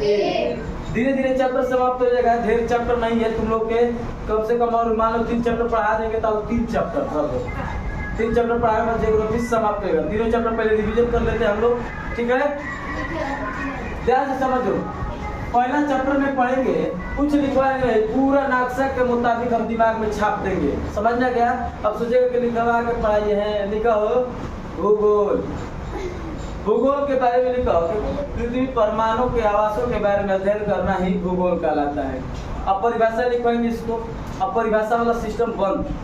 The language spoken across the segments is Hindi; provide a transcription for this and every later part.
धीरे धीरे चैप्टर समाप्त हो जाएगा। ढेर चैप्टर नहीं है तुम लोग के, कम से कम और मान लो 3 चैप्टर पढ़ा देंगे तो 3 चैप्टर सब 3 चैप्टर पढ़ाएंगे जियोग्राफी समाप्त होगा। तीनों चैप्टर पहले रिवीजन कर लेते हैं हम लोग, ठीक है। ध्यान से समझो, पहला चैप्टर में पढ़ेंगे, कुछ लिखवाएंगे पूरा नक्शा के मुताबिक हम दिमाग में छाप देंगे, समझना क्या। अब सोचेगा कि लिखवा के पढ़ाई है, लिखा हो भूगोल, भूगोल के बारे में लिखा हो कि पृथ्वी परमाणु के आवासों के बारे में अध्ययन करना ही भूगोल कहलाता है। अब परिभाषा लिखवाएंगे इसको, अब परिभाषा वाला सिस्टम बंद,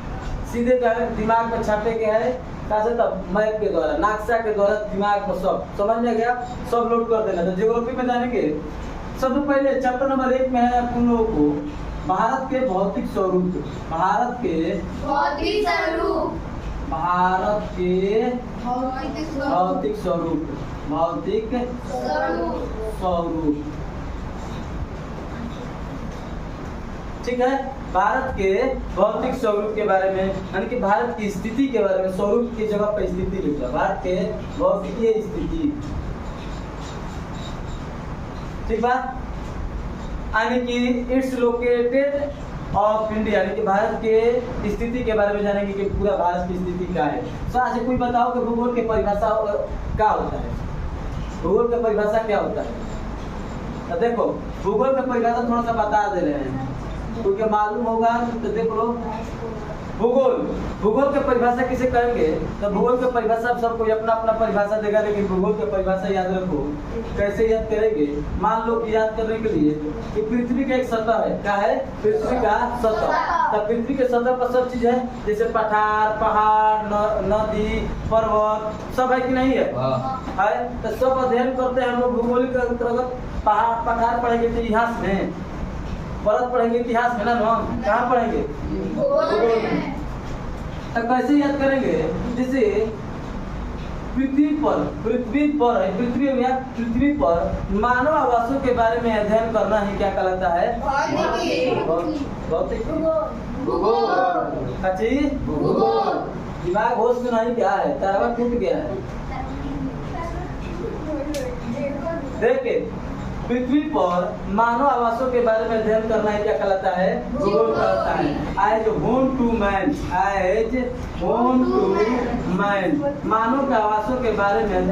सीधे दिमाग में छापे के है कैसे, तब मैप के द्वारा, नक्शा के द्वारा दिमाग में सब समझ में गया, सब लोड कर देना। तो ज्योग्राफी में जानेंगे, सबसे पहले चैप्टर नंबर 1 में है तुम लोगों को भारत के भौतिक स्वरूप, भारत के भौतिक स्वरूप, भारत के भौतिक स्वरूप, भौतिक स्वरूप, ठीक है। भारत के भौतिक स्वरूप के बारे में, यानी कि भारत की स्थिति के बारे में, स्वरूप की जगह पर स्थिति लिखा, भारत के भौतिकीय स्थिति, ठीक बात। यानी कि इट्स लोकेटेड ऑफ इंडिया, यानी कि भारत के स्थिति के बारे में जानेंगे कि पूरा भारत की स्थिति क्या है। तो आज कोई बताओ कि भूगोल की परिभाषा क्या होता है, भूगोल की परिभाषा क्या होता है। तो देखो भूगोल की परिभाषा थोड़ा सा बता दे रहे हैं, क्योंकि मालूम होगा तो देख लो। भूगोल, भूगोल की परिभाषा किसे कहेंगे, तो भूगोल की परिभाषा सब कोई अपना अपना परिभाषा देगा, लेकिन भूगोल की परिभाषा याद रखो। कैसे याद करेंगे, मान लो कि याद करने के लिए कि पृथ्वी का एक सतह है, क्या है, पृथ्वी का सतह। तो पृथ्वी के सतह पर सब चीज है, जैसे पठार, पहाड़, नदी, पर्वत, सब है कि नहीं है, है। तो सब अध्ययन करते हैं हम लोग भूगोल के अंतर्गत। पहाड़ पठार पढ़ेंगे तो इतिहास में, पर्वत पढ़ेंगे इतिहास में ना, कहाँ पढ़ेंगे, तो कैसे याद करेंगे, जैसे पृथ्वी पर पृथ्वी पर मानव आवासों के बारे में अध्ययन करना ही क्या कहलाता है, भौतिक भूगोल। दिमाग होश में नहीं, क्या है, तारा टूट गया है। देखिए पृथ्वी पर मानव आवासों के बारे में अध्ययन करना है क्या कहलाता है, भूगोल कहलाता है। As home to man, as home to man, मानव के आवासों के बारे में